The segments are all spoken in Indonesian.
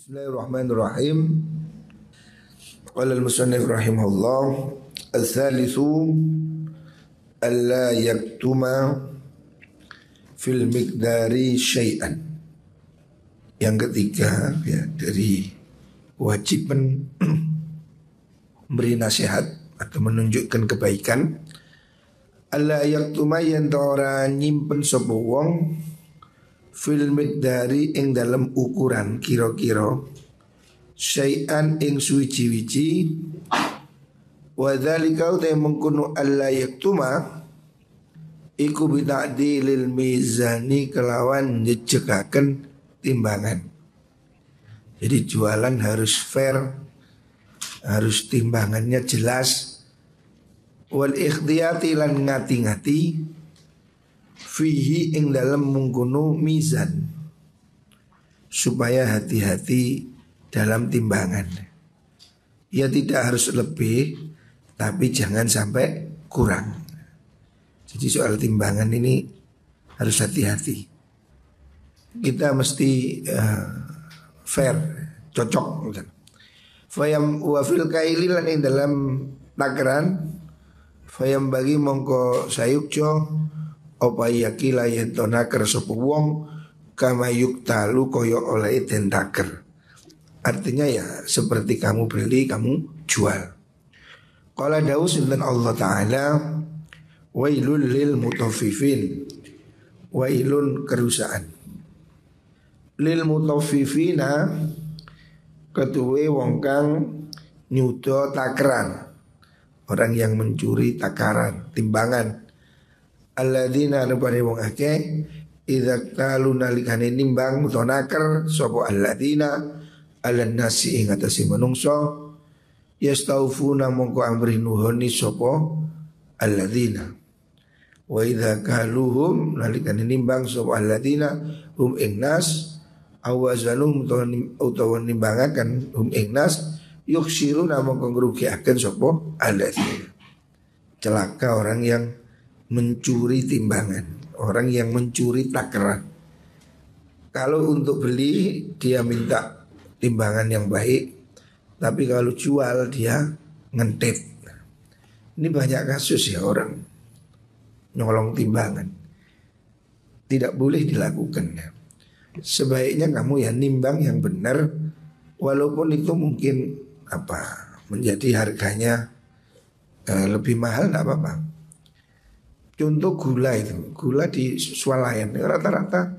Bismillahirrahmanirrahim. Qala al-musannif rahimahullah, al-thalithu alla yaktuma fil miqdari syai'an. Yang ketiga ya, dari kewajiban memberi nasihat atau menunjukkan kebaikan, alla yaktuma yen ora nyimpen sapa wong fil miqdari ing dalam ukuran kira-kira syai'an ing suwiji-wiji wa dzalika uta mengkono alla yaktuma iku bita'dilil mizani kelawan njejekaken timbangan. Jadi jualan harus fair, harus timbangannya jelas, wal ikhtiyati lan ngati-ngati fihi ing dalam mengkono mizan, supaya hati-hati dalam timbangan. Ya tidak harus lebih, tapi jangan sampai kurang. Jadi soal timbangan ini harus hati-hati. Kita mesti fair, cocok. Fayam wafil kaililan ing dalam takaran, fayam bagi mongko sayukjo apa yakila yen to naker sapa wong kama yuktalu koyo oleh den taker. Artinya ya seperti kamu beli kamu jual. Qala dawu sinten Allah taala wailul lil mutaffifin. Wailun kerusakan. Lil mutaffifina ketuwe wong kang nyuda takeran. Orang yang mencuri takaran, timbangan. Alladzina nubani wong akeh idza qalu nalikane nimbang mutonaker sapa alladzina alan nasi ing atase manungsa yastaufuna mongko amri nuhoni sapa alladzina wa idza qaluhum nalikane nimbang sapa alladzina hum ing nas awazanum utawa nimbangaken hum ing nas yukhsiruna mongko ngrugiaken sapa alladzina. Celaka orang yang mencuri timbangan, orang yang mencuri takaran. Kalau untuk beli dia minta timbangan yang baik, tapi kalau jual dia ngentit. Ini banyak kasus ya orang nyolong timbangan. Tidak boleh dilakukan. Sebaiknya kamu ya nimbang yang benar, walaupun itu mungkin menjadi harganya lebih mahal, tidak apa-apa. Contoh gula itu, gula di swalayan rata-rata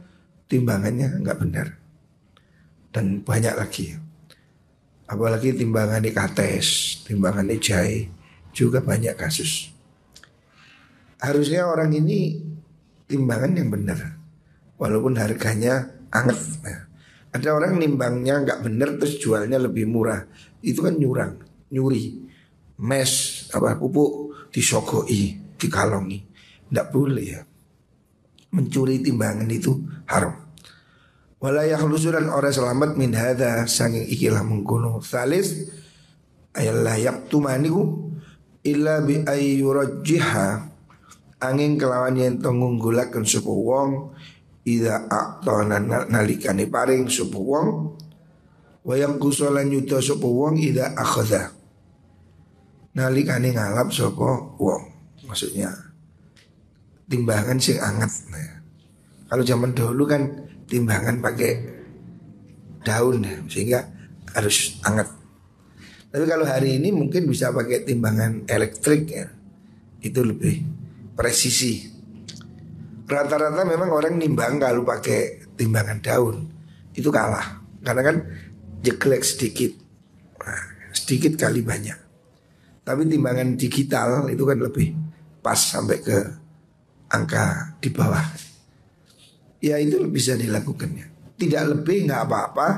timbangannya nggak benar. Dan banyak lagi. Apalagi timbangan di kates, timbangan di jahe, juga banyak kasus. Harusnya orang ini timbangan yang benar, walaupun harganya anget. Ada orang nimbangnya nggak benar terus jualnya lebih murah. Itu kan nyuri, mes, pupuk disogoi, dikalongi. Tidak boleh ya. Mencuri timbangan itu haram. Wala yakhlusulan orang selamat min hadha sanging ikilah mengkono. Salis ayallah yaktumaniku illa bi ayyurajjiha angin kelawan yang tengunggulakan sapa wong idza aqtana nalikane paring sapa wong wa yangkusolan yuta sapa wong idza akhadha nalikane ngalap sapa wong. Maksudnya timbangan sing anget. Kalau zaman dahulu kan timbangan pakai daun ya, sehingga harus anget. Tapi kalau hari ini mungkin bisa pakai timbangan elektrik ya, itu lebih presisi. Rata-rata memang orang nimbang kalau pakai timbangan daun itu kalah, karena kan jeglek sedikit, sedikit kali banyak. Tapi timbangan digital itu kan lebih pas sampai ke angka di bawah. Ya itu bisa dilakukannya. Tidak lebih nggak apa-apa,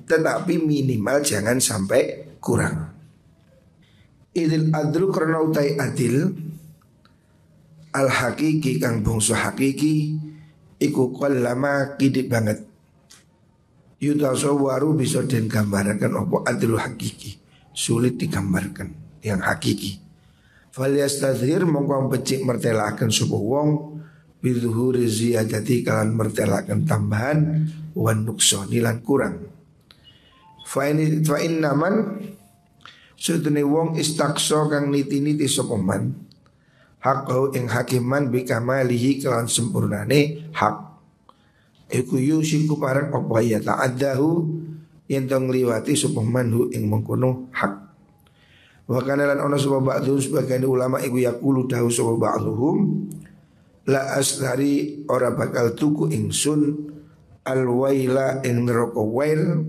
tetapi minimal jangan sampai kurang. Idil adlu karena utai adil al hakiki kang bungsu hakiki iku lama kidik banget. Yutasawwaru bisa den gambarkan opo adlu hakiki, sulit digambarkan yang hakiki. Falyastadhir mongkong becik mertelakan subuh wong bizuhuri ziyadati kalan mertelakan tambahan wan nuksoni lan kurang. Fa innaman sutune wong istakso kang niti-niti sapa man hakau ing hakiman bikamalihi kelawan sempurnane hak iku yusiku parek apa ya ta'addahu yen tong liwati sapa manhu ing mengkono hak wa kana lan ana sapa ba'dhu sebagian ulama iku yaqulu dahu sapa ba'dhum la asdari ora bakal tuku ingsun alwaila ing neraka wail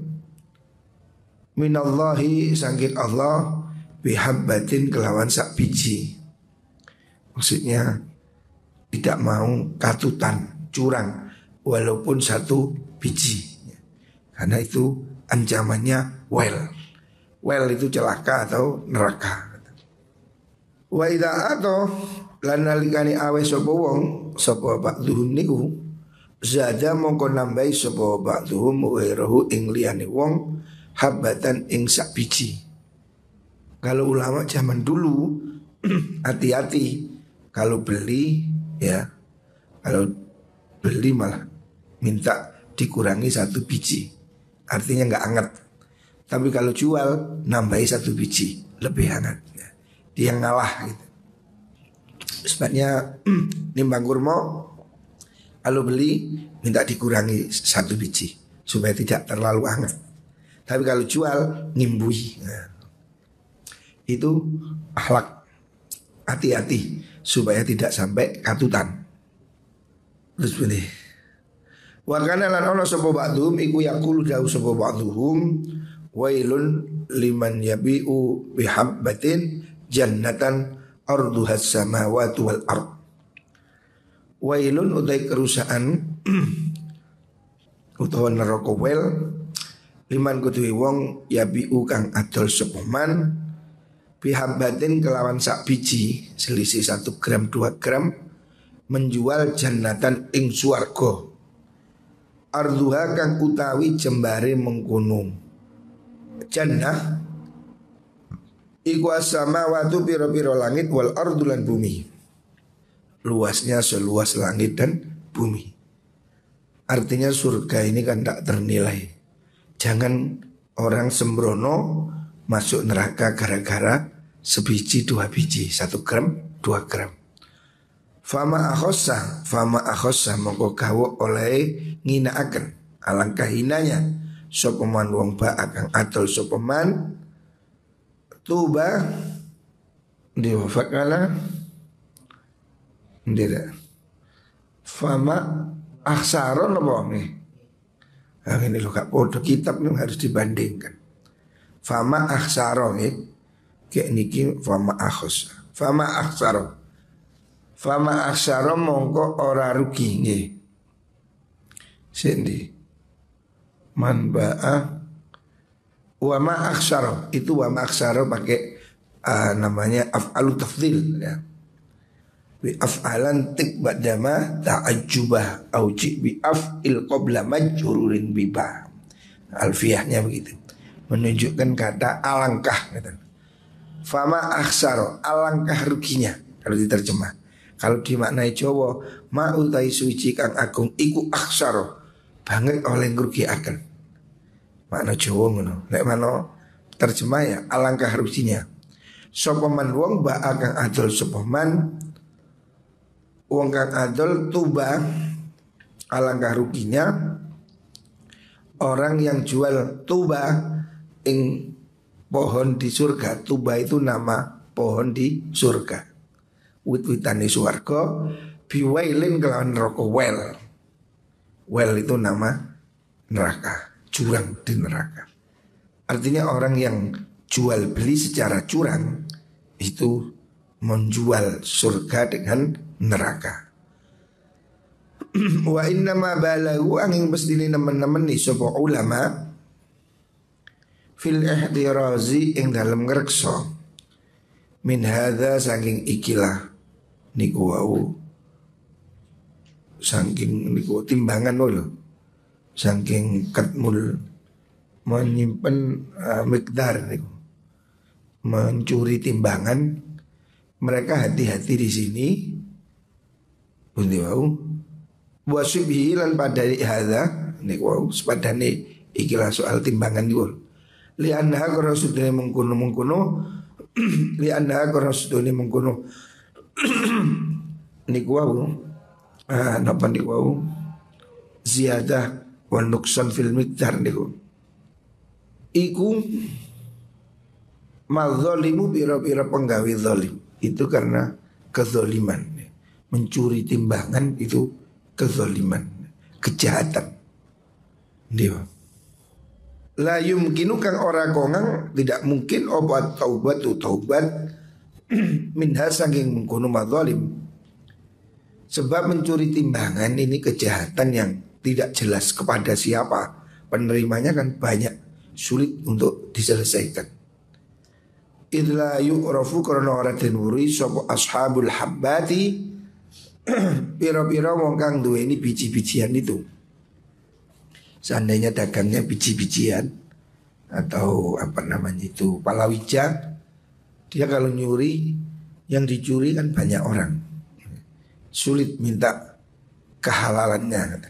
minallahi saking Allah bihabbatin kelawan sak biji. Maksudnya tidak mau katutan, curang walaupun satu biji. Karena itu ancamannya wail. Wail itu celaka atau neraka. Wa idza ato lan nalikane awe sapa wong sapa ba'dhum niku zada mongko nambahi sapa ba'dhum wairahu ing liyane wong habatan ing sak biji. Kalau ulama zaman dulu hati-hati kalau beli ya, kalau beli malah minta dikurangi satu biji, artinya nggak hangat. Tapi kalau jual nambahi satu biji lebih hangat. Ya. Dia ngalah gitu. Sebabnya nimbang kurma kalau beli minta dikurangi satu biji supaya tidak terlalu hangat. Tapi kalau jual ngimbui. Nah, itu akhlak. Hati-hati supaya tidak sampai katutan. Terus begini. Wa kana lan ana sapa ba'dhum iku yaqulu dawu sapa ba'dhum wailun liman yabi'u bihabbatin jannatan arduhas samawati wal ard. Wailun utai kerusakan utawa neraka wail liman kuduwi wong yabi'u kang adol sapa man bihabbatin kelawan sak biji selisih 1 gram 2 gram menjual jannatan ing swarga arduha kang utawi jembare mengkono jannah iku as-samawati pira-pira langit wal ardu lan bumi luasnya seluas langit dan bumi. Artinya surga ini kan tak ternilai. Jangan orang sembrono masuk neraka gara-gara sebiji 2 biji 1 gram 2 gram. Fama akhossa mongko gawa oleh nginaaken alangkah hinanya sopeman wong ba akan atol sopeman tuba diwafakala tidak fama aksaron apa nih? Nah, ini loh kak podo kitab ini harus dibandingkan. Fama aksaron nih kayak niki fama akhos. Fama aksaro mongko ora rugi nggih. Sendi man ba'a wa ma aksaro itu wa ma aksaro pakai namanya af'alu tafdhil ya. Bi af'alan tik ba'dama ta'ajjubah auji bi af'il qabla majrurin biba. Alfiyahnya begitu. Menunjukkan kata alangkah gitu. Fama aksaro alangkah ruginya kalau diterjemah. Kalau dimaknai Jawa ma utai suci kang agung iku aksaro banget oleh ngrugiaken. Makna Jawa ngono. Nek mana terjemah ya alangkah ruginya. Sapa man wong ba kang adol sapa man wong kang adol tuba alangkah ruginya orang yang jual tuba ing pohon di surga. Tuba itu nama pohon di surga. Wit-witan di swarga biwailin kelawan neraka wel. Wel itu nama neraka, jurang di neraka. Artinya orang yang jual beli secara curang itu menjual surga dengan neraka. Wa inna ma balahu angin mestine nemen-nemen ni sapa ulama fil ihtirazi ing dalem ngrekso min hadza saking ikilah niku wau saking niku timbangan lho saking katmul menyimpan mikdar niku mencuri timbangan mereka hati-hati di sini pundi wau wasubhi lan pada hadza niku wau sepadane ikilah soal timbangan niku li anha karena sudune mengkono li anha karena sudune mengkono niku wau napa niku wau ziyadah wa nuqsan fil miqdar niku iku madzalimu pira-pira penggawe zalim itu karena kezaliman. Mencuri timbangan itu kezaliman, kejahatan. Dia la yumkinu kang ora kongang tidak mungkin obat taubat minha saking mengkono madzalim. Sebab mencuri timbangan ini kejahatan yang tidak jelas kepada siapa. Penerimanya kan banyak, sulit untuk diselesaikan. Idla yu'rafu karena ora den wuri sapa ashabul habbati pira-pira wong kang duweni biji-bijian itu. Seandainya dagangnya biji-bijian atau apa namanya itu palawija, dia kalau nyuri yang dicuri kan banyak orang. Sulit minta kehalalannya.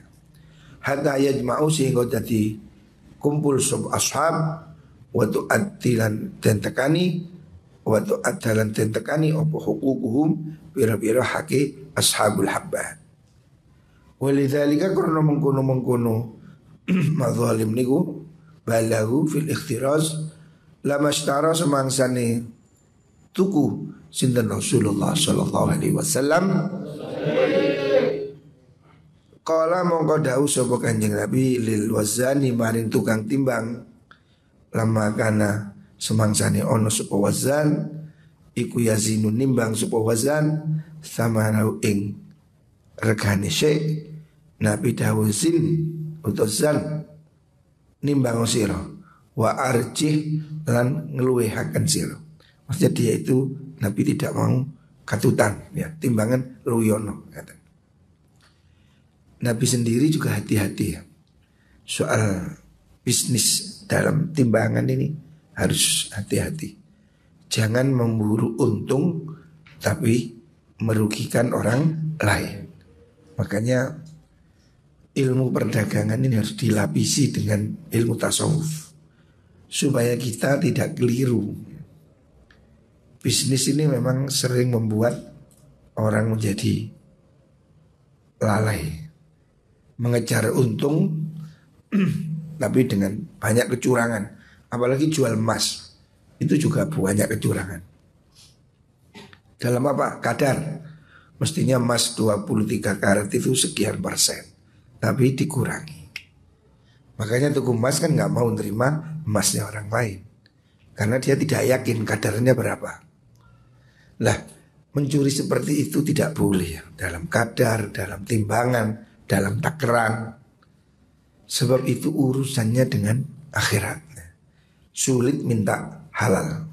Hatta yajma'u sehingga jadi kumpul sub ashab wa tu'addilan dan tekani wa tu'addalan dan tekani apa hukukuhum pira-pira haki ashabul habbah. Walidzalika karena mengkono madzalim niku balahu fil ikhtiraz lamashtara semangsane tuku sinten Rasulullah sallallahu alaihi wasallam. Qala mongko dawuh sapa Kanjeng Nabi lil wazani maring tukang timbang lama kana semangsane ono sapa wazan iku yazinu nimbang sapa wazan sama ing regane syai Nabi dawuh zin utuzan nimbang sira wa arjih lan ngluwihaken sira. Maksudnya dia itu Nabi tidak mau katutan ya, timbangan luyono kata. Nabi sendiri juga hati-hati ya. Soal bisnis dalam timbangan ini harus hati-hati. Jangan memburu untung tapi merugikan orang lain. Makanya ilmu perdagangan ini harus dilapisi dengan ilmu tasawuf supaya kita tidak keliru. Bisnis ini memang sering membuat orang menjadi lalai, mengejar untung tapi dengan banyak kecurangan. Apalagi jual emas itu juga banyak kecurangan. Dalam apa? Kadar. Mestinya emas 23 karat itu sekian persen, tapi dikurangi. Makanya tuku emas kan gak mau nerima emasnya orang lain, karena dia tidak yakin kadarnya berapa. Lah, mencuri seperti itu tidak boleh ya, dalam kadar, dalam timbangan, dalam takaran. Sebab itu urusannya dengan akhirat. Sulit minta halal.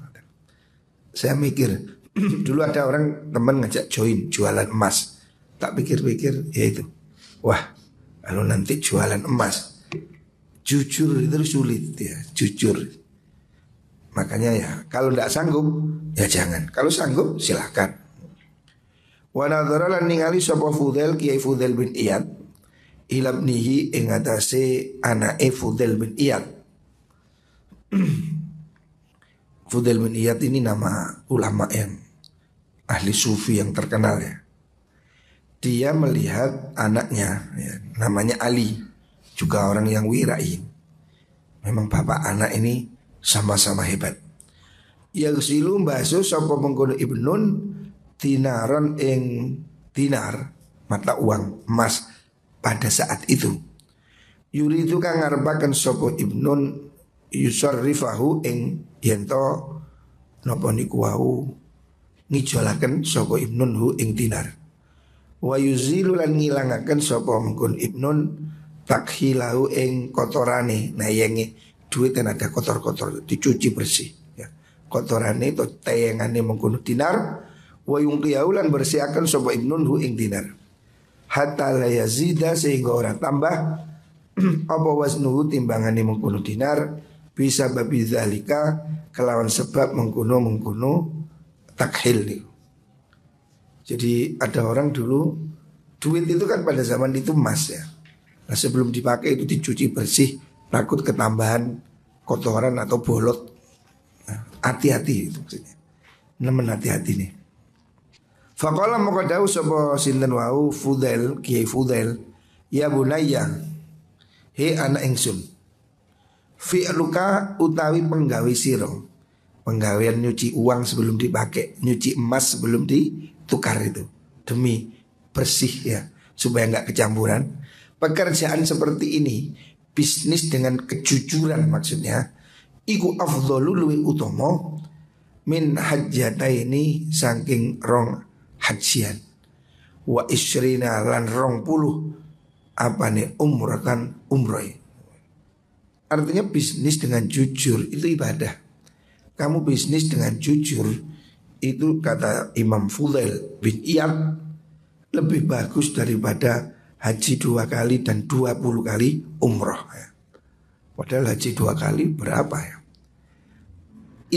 Saya mikir dulu ada orang teman ngajak join jualan emas. Tak pikir-pikir ya itu, wah kalau nanti jualan emas jujur itu sulit ya, jujur. Makanya ya kalau tidak sanggup ya jangan. Kalau sanggup silahkan. Wa nadhara lan ningali sapa Fudail Kiai Fudail bin Iyad ilabnihi ing atase anake Fudail bin Iyad. Fudail bin Iyad ini nama ulama yang ahli sufi yang terkenal ya. Dia melihat anaknya ya, namanya Ali, juga orang yang wirai. Memang bapak anak ini sama-sama hebat. Yaghsilu baso sapa mengkono ibnun dinaron ing dinar, mata uang emas pada saat itu. Yuri itu kang ngarepaken sapa ibnun yusarrifahu ing yento napa niku wau ngijolaken sapa ibnun hu ing dinar. Wa yuzilu lan ngilangaken sapa mengkon ibnun takhilahu ing kotorane. Nah yenge duit kan ada kotor-kotor dicuci bersih ya. Kotorane itu tayangane mengkon dinar wa yungqiyahu lan bersihaken sapa ibnun hu ing dinar. Hatta la yazida sehingga ora tambah apa wasnuhu timbangane mengkono dinar bisa babi zalika kelawan sebab mengkono takhil nih. Jadi ada orang dulu duit itu kan pada zaman itu emas ya. Nah sebelum dipakai itu dicuci bersih, takut ketambahan kotoran atau bolot. Hati-hati itu maksudnya. Nemen hati-hati nih. Faqala maka dawuh sapa sinten wau Fudail, Kiai Fudail, ya bunayya, he anak ingsun. Fi'luka utawi penggawe sira. Penggawean nyuci uang sebelum dipakai, nyuci emas sebelum ditukar itu. Demi bersih ya, supaya enggak kecampuran. Pekerjaan seperti ini, bisnis dengan kejujuran maksudnya, iku afdhalu luwih utama min hajjataini saking rong hajian wa isrina lan 20 apa nih umratan umroh. Artinya bisnis dengan jujur itu ibadah. Kamu bisnis dengan jujur itu kata Imam Fudail bin Iyad lebih bagus daripada haji 2 kali dan 20 kali umroh ya. Padahal haji 2 kali berapa ya?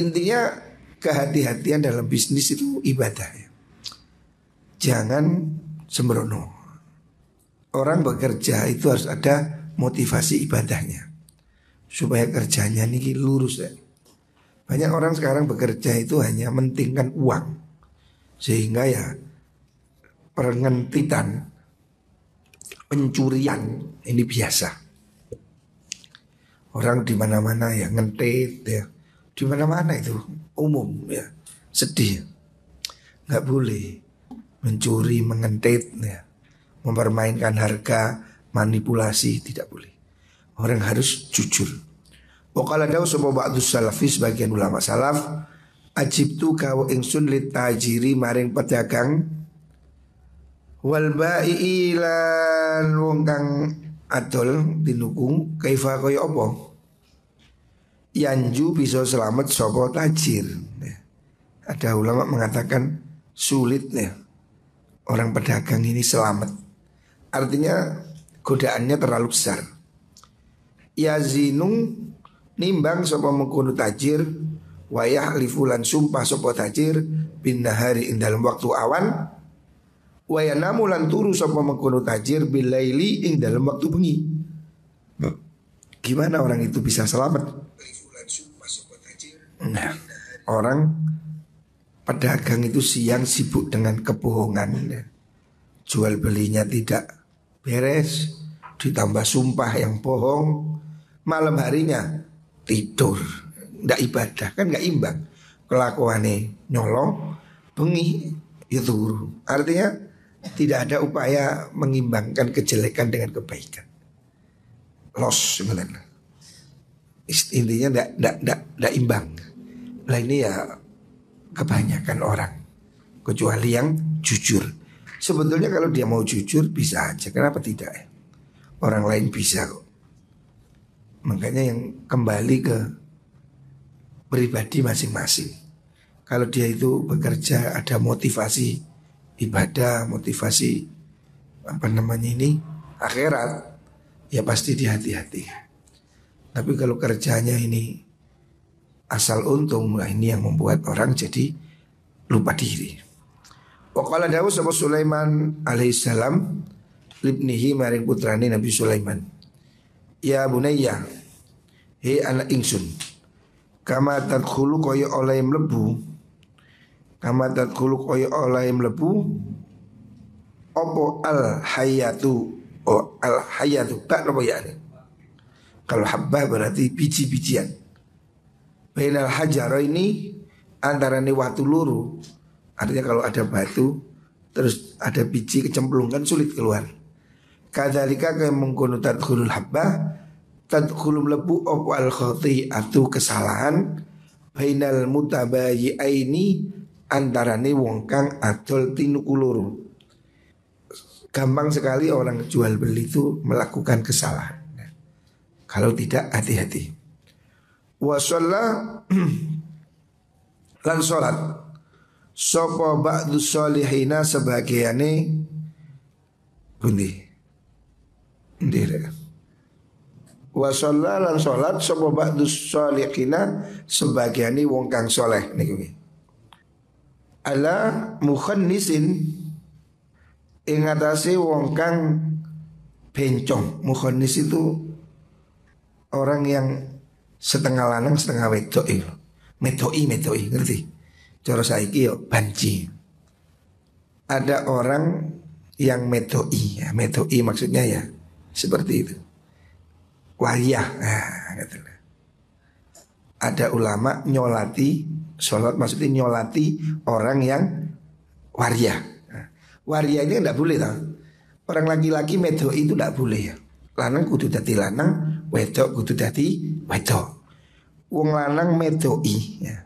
Intinya kehati-hatian dalam bisnis itu ibadah ya. Jangan sembrono. Orang bekerja itu harus ada motivasi ibadahnya, supaya kerjanya ini lurus ya. Banyak orang sekarang bekerja itu hanya mentingkan uang, sehingga ya pengentitan, pencurian ini biasa. Orang di mana-mana ya ngentit ya, di mana-mana itu umum ya, sedih. Nggak boleh mencuri, mengentit ya, mempermainkan harga, manipulasi, tidak boleh. Orang harus jujur. Waqala dawu sapa ba'dus salafis bagian ulama salaf, ajibtu kawu ingsun litajiri maring pedagang wal ba'i lan wong kang adol dinukung kaifa kaya apa yanju bisa selamat sapa tajir. Ada ulama mengatakan sulit ya orang pedagang ini selamat. Artinya godaannya terlalu besar. Yazinu nimbang sapa mengkono tajir wayah lifulan sumpah sapa tajir bin nahari ing dalam waktu awan wayanamu lan turu sapa mengkono tajir bilaili ing dalam waktu bengi. Gimana orang itu bisa selamat? Nah, orang pedagang itu siang sibuk dengan kebohongan ya. Jual belinya tidak beres, ditambah sumpah yang bohong. Malam harinya tidur, nggak ibadah, kan nggak imbang. Kelakuannya nyolong, bengi ya turu. Artinya tidak ada upaya mengimbangkan kejelekan dengan kebaikan. Loss sebenarnya. Intinya tidak imbang. Lah ini ya kebanyakan orang, kecuali yang jujur. Sebetulnya kalau dia mau jujur bisa aja, kenapa tidak ya? Orang lain bisa kok. Makanya yang kembali ke pribadi masing-masing. Kalau dia itu bekerja ada motivasi ibadah, motivasi apa namanya ini akhirat, ya pasti dihati-hati. Tapi kalau kerjanya ini asal untung, lah ini yang membuat orang jadi lupa diri. Waqala dawu sapa Sulaiman alaihissalam libnihi maring putrane Nabi Sulaiman. Ya bunayya, he anak ingsun, kama tadkhulu kaya oleh mlebu, kama tadkhulu kaya oleh mlebu opo al hayatu, oh al hayatu tak nopo ya ini. Kalau habbah berarti biji-bijian. Bainal hajaro ini antara nih watu luru. Artinya kalau ada batu terus ada biji kecemplung kan sulit keluar. Kadzalika kaya mengkono tadkhulul habbah tadkhulul lebu op al khati'atu kesalahan bainal mutabayyi'aini antara nih wong kang adol tinuku loro. Gampang sekali orang jual beli itu melakukan kesalahan. Kalau tidak hati-hati. Wa shalla lan salat sapa ba'du sholihina sebagiane pundi ndire. Wa shalla lan salat sapa ba'du sholihina sebagiane wong kang saleh niku. Ala mukhannisin ing atase wong kang bencong. Mukhannis itu orang yang setengah lanang setengah wedok itu. Medoi ngerti? Cara saiki yo banci. Ada orang yang medoi, ya, medoi maksudnya ya seperti itu. Waria, nah, gitu. Ada ulama nyolati sholat, maksudnya nyolati orang yang waria. Nah, waria ini tidak boleh tau. Orang laki-laki medoi itu tidak boleh ya. Lanang kudu dadi lanang, wedok kudu dadi wedok. Wong lanang medoi ya,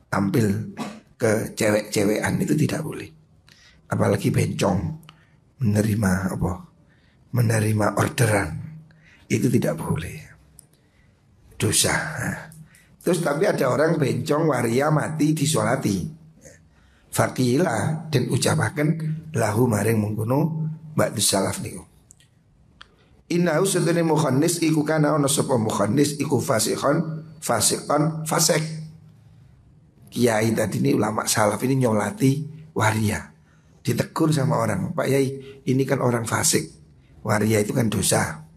tampil ke cewek-cewekan itu tidak boleh. Apalagi bencong, menerima apa? Menerima orderan itu tidak boleh. Dosa. Nah, terus tapi ada orang bencong waria mati disolati. Fakilah dan ucapaken lahu maring mengkono ba'dus salaf niku. Innahu sedene mukhannis iku kana ono sapa mukhannis iku fasikon fasik. Kiai tadi ini ulama salaf ini nyolati waria. Ditegur sama orang, Pak Yai ini kan orang fasik. Waria itu kan dosa.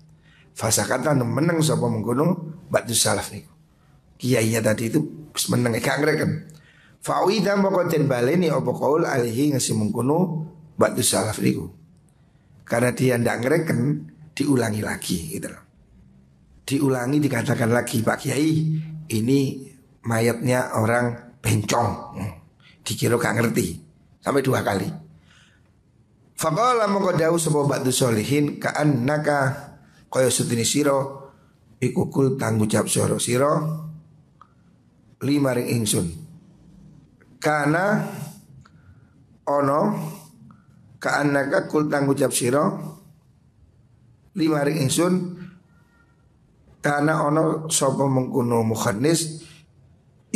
Fasakatan meneng sapa mengkono ba'dus salaf niku. Kiainya tadi itu meneng gak ngreken. Fa'ida moko den baleni apa qaul alihi ngasih mengkono ba'dus salaf niku. Karena dia ndak ngreken diulangi lagi gitu loh. Diulangi dikatakan lagi, Pak Kiai ini mayatnya orang bencong. Dikira gak ngerti sampai 2 kali. Faqala mongko dawuh sapa ba'du sholihin ka'annaka kaya sedene sira iku kul tangucap sira lima ring ingsun. Kana ono ka'annaka kul tangucap sira lima ring ingsun karena ono sapa mengkono mukhannis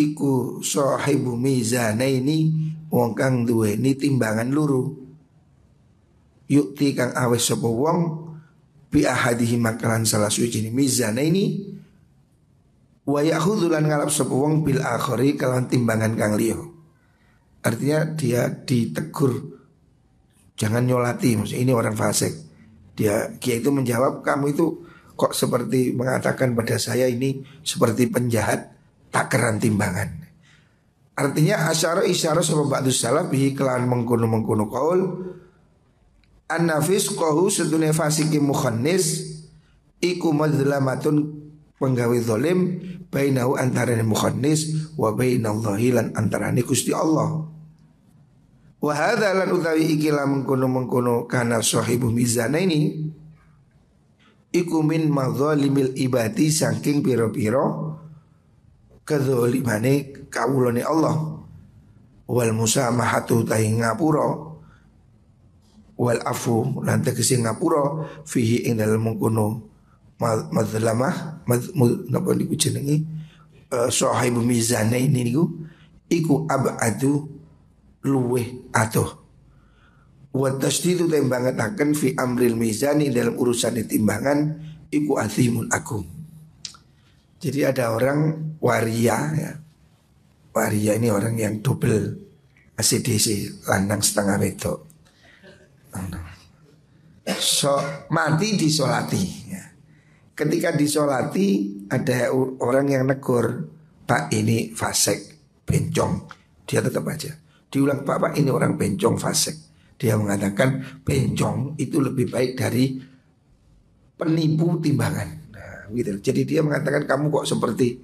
iku sahibu mizanaini wong kang duweni timbangan luru. Yukti kang awes sapa wong bi ahadihi makalan salah suci mizanaini wa ya'khudhu lan ngalap sapa wong bil akhari kalawan timbangan kang liya. Artinya dia ditegur jangan nyolati, maksudnya ini orang fasik. Dia itu menjawab, kamu itu kok seperti mengatakan pada saya ini seperti penjahat takeran timbangan. Artinya asyara isyara sama ba'dus salaf bihi kelawan mengkono qaul an-nafis qahu sedune fasiki mukhannis iku madzlamatun penggawe zalim bainahu antarane mukhannis wa bainallahi lan antarane Gusti Allah. Wa hadza lan utawi ikilah mengkono kana sahibu mizana ini iku min madzalimil ibadi saking pira-pira kedzalimane kawulane Allah wal musamahatu tahi ngapura wal afu lan tegese ngapura fihi ing dalem mengkono madzlamah napa niku jenenge sahibu mizana ini niku iku abadu luweh atuh wa tasdidu tembangetaken fi amril mizani dalam urusan timbangan iku azimun agung. Jadi ada orang waria ya. Waria ini orang yang double ACDC lanang setengah wedok. So mati disolati ya. Ketika disolati ada orang yang negur, Pak ini fasik bencong. Dia tetap aja diulang, Pak ini orang bencong fasik. Dia mengatakan bencong itu lebih baik dari penipu timbangan. Nah, gitu. Jadi dia mengatakan kamu kok seperti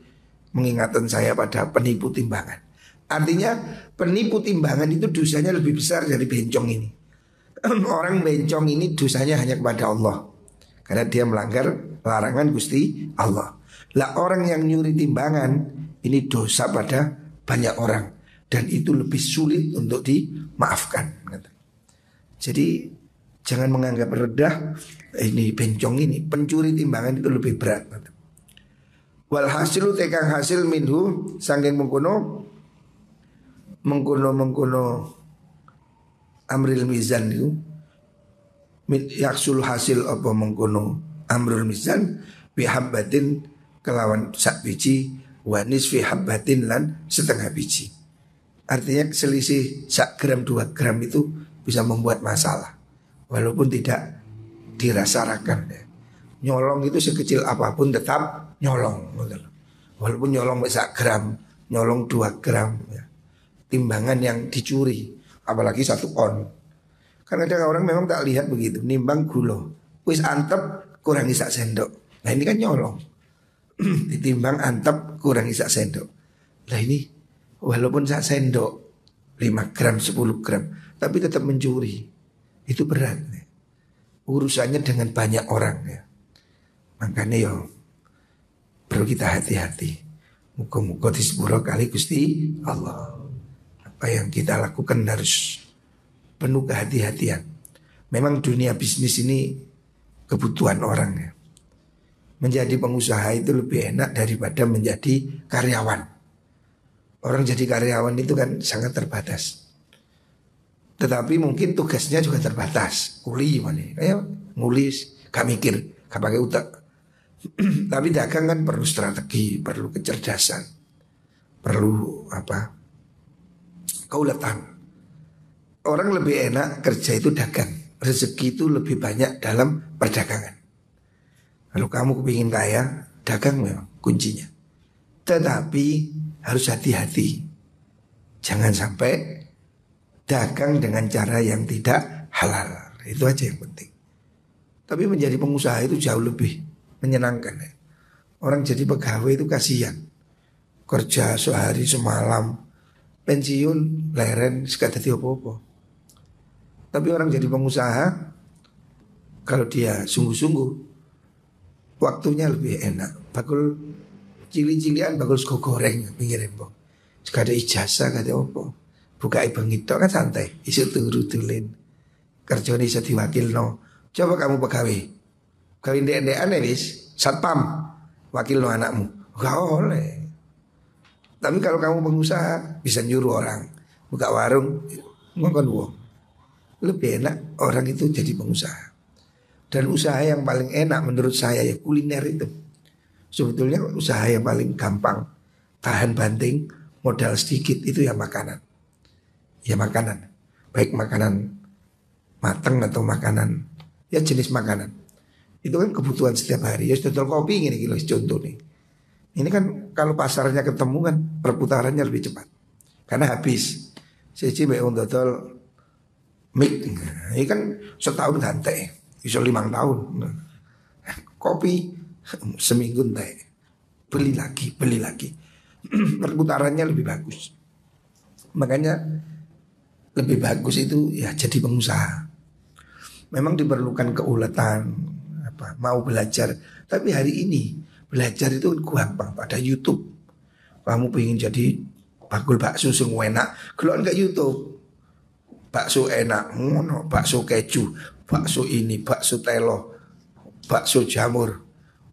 mengingatkan saya pada penipu timbangan. Artinya penipu timbangan itu dosanya lebih besar dari bencong ini. Orang bencong ini dosanya hanya kepada Allah karena dia melanggar larangan Gusti Allah. Lah orang yang nyuri timbangan ini dosa pada banyak orang dan itu lebih sulit untuk dimaafkan. Jadi jangan menganggap rendah ini bencong ini, pencuri timbangan itu lebih berat. Walhasilu tekang hasil minhu saking mengkono amril mizan itu min yaksul hasil apa mengkono amrul mizan bihabbatin kelawan sak biji wa nisfi habbatin lan setengah biji. Artinya selisih sak gram 2 gram itu bisa membuat masalah walaupun tidak dirasakan ya. Nyolong itu sekecil apapun tetap nyolong. Walaupun nyolong sak gram, nyolong 2 gram ya. Timbangan yang dicuri, apalagi 1 on. Kan ada orang memang tak lihat begitu, nimbang gula, wis antep kurangi sak sendok. Nah ini kan nyolong. Ditimbang antep kurangi sak sendok. Nah ini walaupun sak sendok 5 gram, 10 gram, tapi tetap mencuri. Itu berat ya. Urusannya dengan banyak orang ya. Makanya yo perlu kita hati-hati. Muka-muka di sepuro kali Gusti Allah. Apa yang kita lakukan harus penuh kehati-hatian. Memang dunia bisnis ini kebutuhan orang ya. Menjadi pengusaha itu lebih enak daripada menjadi karyawan. Orang jadi karyawan itu kan sangat terbatas. Tetapi mungkin tugasnya juga terbatas. Kuli mana? Kayak ngulis, gak mikir, gak pakai utak. Tapi dagang kan perlu strategi, perlu kecerdasan, perlu keuletan. Orang lebih enak kerja itu dagang. Rezeki itu lebih banyak dalam perdagangan. Kalau kamu kepingin kaya, dagang memang kuncinya. Tetapi harus hati-hati. Jangan sampai dagang dengan cara yang tidak halal. Itu aja yang penting. Tapi menjadi pengusaha itu jauh lebih menyenangkan ya. Orang jadi pegawai itu kasihan. Kerja sehari semalam, pensiun leren sekadar apa-apa. Tapi orang jadi pengusaha, kalau dia sungguh-sungguh, waktunya lebih enak. Bakul cili-cilian, bakul sego goreng pinggir embong. Sekadar ijazah kata apa. Buka ibang itu kan santai. Isu turu tulen. Kerjanya bisa diwakil no. Coba kamu pegawai. Kawin dek-dekan ya wis, satpam, wakil no anakmu. Gak oleh. Tapi kalau kamu pengusaha, bisa nyuruh orang buka warung, ngomong uang. Lebih enak orang itu jadi pengusaha. Dan usaha yang paling enak menurut saya ya kuliner itu. Sebetulnya usaha yang paling gampang, tahan banting, modal sedikit itu ya makanan. Ya makanan, baik makanan mateng atau makanan, ya jenis makanan. Itu kan kebutuhan setiap hari. Ya dodol kopi ini kilo contoh nih. Ini kan kalau pasarnya ketemu kan perputarannya lebih cepat. Karena habis. Siji mbek dodol mik. Ini kan setahun ganti. Bisa 5 tahun. Kopi seminggu entek. Beli lagi. Perputarannya lebih bagus. Makanya lebih bagus itu ya jadi pengusaha. Memang diperlukan keuletan, mau belajar. Tapi hari ini belajar itu gampang pada YouTube. Kamu pengen jadi bakul bakso sing enak, gelok enggak YouTube. Bakso enak, ngono, bakso keju, bakso ini, bakso telo, bakso jamur.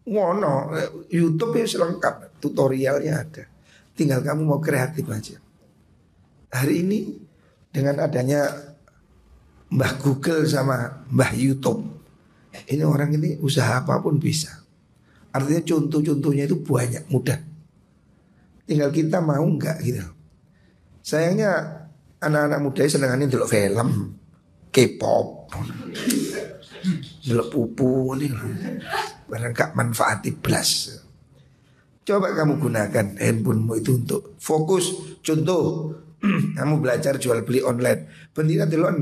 Ngono, YouTube ya lengkap, tutorialnya ada. Tinggal kamu mau kreatif aja. Hari ini dengan adanya Mbah Google sama Mbah YouTube, ini orang ini usaha apapun bisa. Artinya contoh-contohnya itu banyak, mudah. Tinggal kita mau enggak gitu. Sayangnya anak-anak muda senengannya delok film, K-pop, delok pupu ini barang gak manfaati blas. Coba kamu gunakan handphonemu itu untuk fokus. Contoh, kamu belajar jual beli online. Pentingnya delok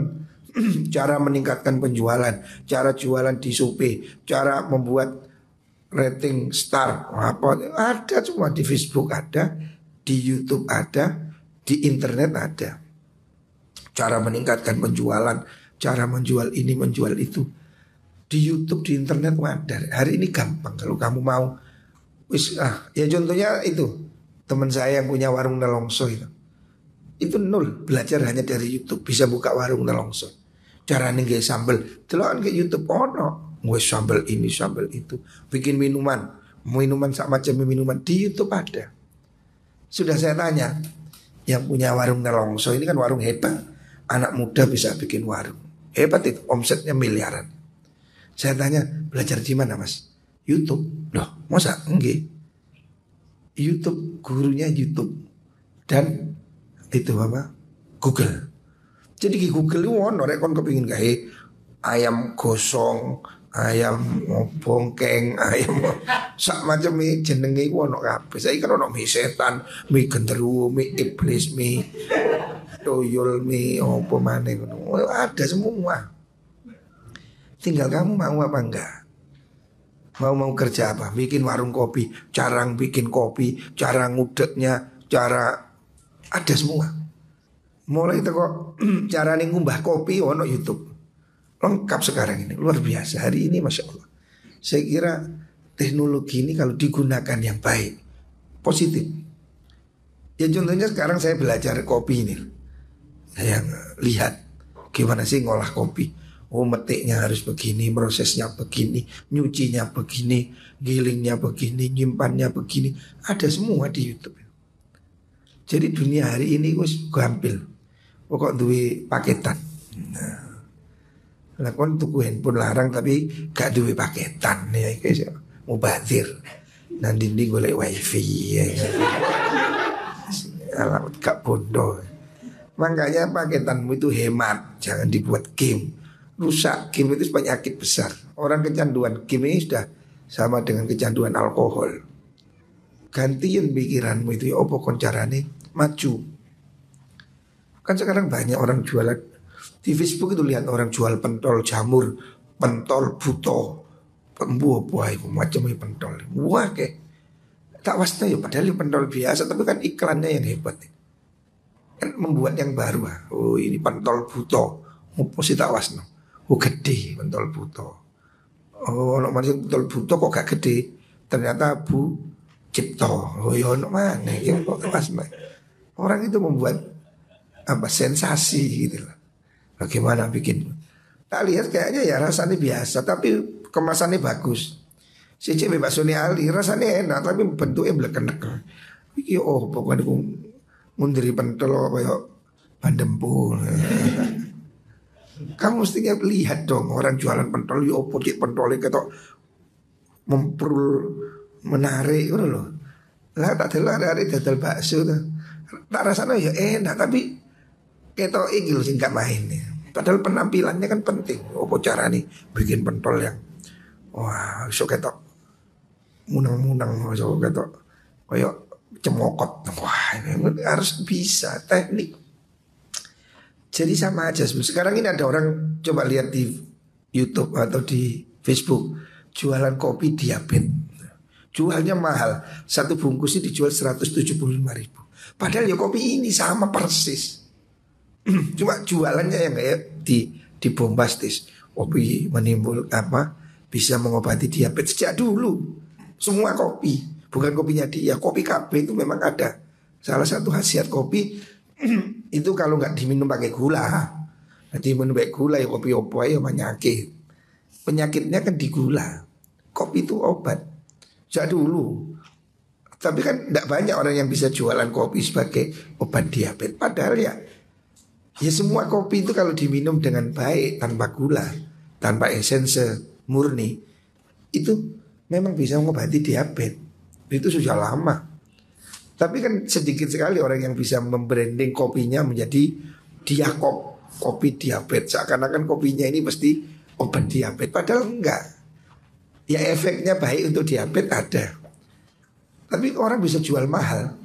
cara meningkatkan penjualan, cara jualan di Shopee, cara membuat rating star, apa ada semua di Facebook ada, di YouTube ada, di internet ada. Cara meningkatkan penjualan, cara menjual ini, menjual itu. Di YouTube, di internet ada. Hari ini gampang kalau kamu mau. Ya contohnya itu teman saya yang punya warung nelongso itu nol, belajar hanya dari YouTube, bisa buka warung nelongso. Cara nih sambel, telokan ke YouTube, gue sambel ini, sambel itu, bikin minuman sama macam minuman di YouTube ada. Sudah saya tanya, yang punya warung nelongso ini kan warung hebat, anak muda bisa bikin warung hebat itu, omsetnya miliaran. Saya tanya, belajar di mana mas? YouTube. Loh, masa enggak? YouTube, gurunya YouTube dan itu apa? Google. Jadi di Google itu ono rek kon kepengin gawe ayam gosong, ayam bongkeng, ayam sak macam mie jenenge iku ono kabeh. Saiki kan ono mie setan, mie genderuwo, mie iblis, mie toyol, mie apa maneh ngono. Ada semua. Tinggal kamu mau apa enggak. Mau kerja apa? Bikin warung kopi, cara bikin kopi, cara ngudeknya, cara ada semua. Mulai itu kok cara ngumbah kopi ono YouTube. Lengkap sekarang ini, luar biasa. Hari ini Masya Allah. Saya kira teknologi ini kalau digunakan yang baik, positif. Ya contohnya sekarang saya belajar kopi ini. Saya lihat gimana sih ngolah kopi. Oh metiknya harus begini, prosesnya begini, nyucinya begini, gilingnya begini, nyimpannya begini. Ada semua di YouTube. Jadi dunia hari ini wis gampil. Pokok duwe paketan. Nah. Lah kon tuku handphone larang tapi gak duwe paketan ya iki mubazir. Nang dinding golek wifi ya. Alamat gak bodoh. Makanya paketanmu itu hemat, jangan dibuat game. Rusak game itu penyakit besar. Orang kecanduan game ini sudah sama dengan kecanduan alkohol. Gantiin pikiranmu itu ya opo kon carane maju. Kan sekarang banyak orang jualan di Facebook itu lihat orang jual pentol jamur, pentol buto, pembuah buah itu macamnya pentol. Wah kayak tak wasna ya padahal ini pentol biasa tapi kan iklannya yang hebat. Kan membuat yang baru. Oh ini pentol buto, apa sih tak wasna? Oh gede pentol buto. Oh nak macam pentol buto kok gak gede? Ternyata Bu Cipto. Oh ya nak mana? Yang kok tak wasna? Orang itu membuat apa sensasi gitu loh. Bagaimana bikin? Tak lihat kayaknya ya rasanya biasa tapi kemasannya bagus. Si cewek baksonya Ali rasanya enak tapi bentuknya beleken-beleken. Iki oh pokoknya aku mundiri pentol kayak bandempul. Kamu mestinya lihat dong orang jualan pentol yo opo cik pentolnya ketok memperul menarik ngono loh. Lah tak delok dadal bakso ta. Tak rasanya ya enak tapi ketok iki lho sing gak main ya. Padahal penampilannya kan penting. Apa cara nih bikin pentol yang wah, iso ketok munang-munang, iso ketok kayak cemokot. Wah, ini harus bisa teknik. Jadi sama aja. Sekarang ini ada orang coba lihat di YouTube atau di Facebook jualan kopi diabetes. Jualnya mahal. Satu bungkusnya dijual 175.000. Padahal ya kopi ini sama persis. Cuma jualannya yang kayak di bombastis. Kopi menimbul apa bisa mengobati diabetes sejak dulu. Semua kopi, bukan kopinya dia. Kopi KB itu memang ada. Salah satu khasiat kopi itu kalau nggak diminum pakai gula. Nanti minum pakai gula ya kopi opo ya penyakit. Penyakitnya kan di gula. Kopi itu obat. Sejak dulu. Tapi kan tidak banyak orang yang bisa jualan kopi sebagai obat diabetes. Padahal ya semua kopi itu kalau diminum dengan baik, tanpa gula, tanpa esense murni, itu memang bisa mengobati diabetes. Itu sudah lama. Tapi kan sedikit sekali orang yang bisa membranding kopinya menjadi Diakop, kopi diabetes. Seakan-akan kopinya ini pasti obat diabetes. Padahal enggak. Ya efeknya baik untuk diabetes ada. Tapi orang bisa jual mahal.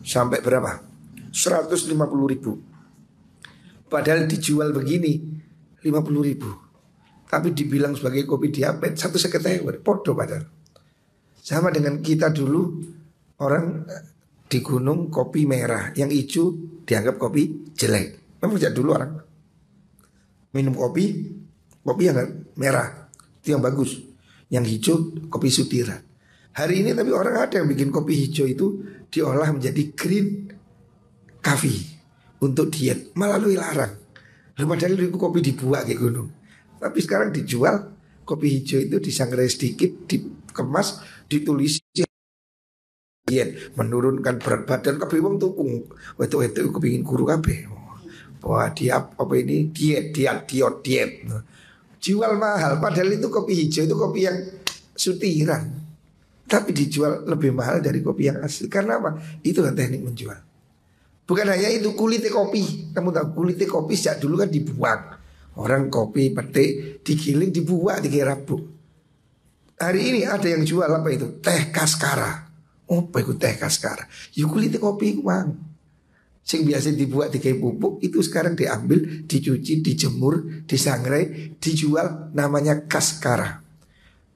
Sampai berapa? 150.000. Padahal dijual begini 50.000. Tapi dibilang sebagai kopi diabetes 150.000. Podo padahal. Sama dengan kita dulu. Orang di gunung kopi merah, yang hijau dianggap kopi jelek. Memang sejak dulu orang minum kopi yang merah itu yang bagus. Yang hijau kopi sutiran. Hari ini tapi orang ada yang bikin kopi hijau itu diolah menjadi green coffee untuk diet, malah lu larang. Padahal itu kopi dibuat kayak gunung. Tapi sekarang dijual kopi hijau itu disangrai sedikit, dikemas, ditulis diet, menurunkan berat badan. Kabeh wong tukung. Wetu-wetu kepengin guru kabeh. Wah, dia apa ini diet. Jual mahal padahal itu kopi hijau itu kopi yang sutiran. Tapi dijual lebih mahal dari kopi yang asli. Karena apa? Itu kan teknik menjual. Bukan hanya itu, kulitnya kopi. Kamu tahu kulitnya kopi sejak dulu kan dibuang Orang kopi petik digiling dibuat dikira buk. Hari ini ada yang jual apa itu? Teh Kaskara. Oh, apa itu teh Kaskara? Yuk kulit kopi uang. Sing biasa dibuat dikai pupuk itu sekarang diambil, dicuci, dijemur, disangrai, dijual namanya Kaskara.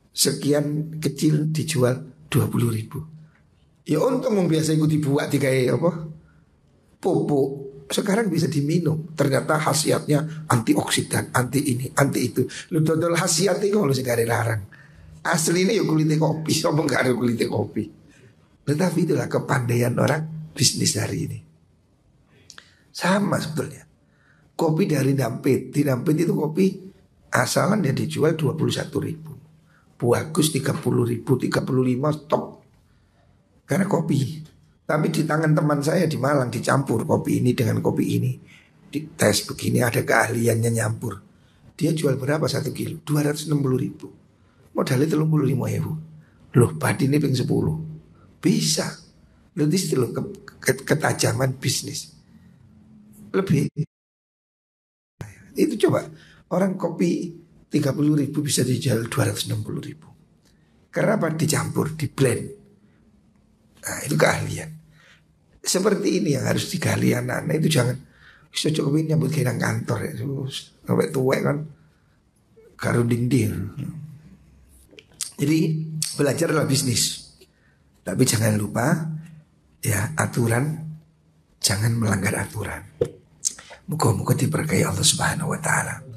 Sekian kecil dijual 20.000. Ya untung yang biasa itu dibuat dikai apa? Pupuk. Sekarang bisa diminum. Ternyata khasiatnya antioksidan, anti ini, anti itu. Lu dodol khasiat itu kalau sekarang larang. Aslinya ya kulitnya kopi, sama gak ada kulitnya kopi. Tetapi itulah kepandaian orang bisnis hari ini. Sama sebetulnya. Kopi dari Dampit. Di Dampit itu kopi asalan dia dijual 21.000. Bagus 30.000, 35 stop. Karena kopi. Tapi di tangan teman saya di Malang dicampur kopi ini dengan kopi ini. Di tes begini ada keahliannya nyampur. Dia jual berapa 1 kilo? 260.000. Modalnya 35.000. Loh padi ini peng 10. Bisa. Berarti itu loh ketajaman bisnis. Lebih. Itu coba. Orang kopi 30.000 bisa dijual 260.000. Karena apa? Dicampur, di blend. Nah itu keahlian. Seperti ini yang harus digali anak-anak. Itu jangan cocok ini nyambut ke kantor ya. Sampai tua kan karo dinding. Jadi belajar adalah bisnis. Tapi jangan lupa ya aturan, jangan melanggar aturan. Muka-muka diberkahi Allah Subhanahu wa taala.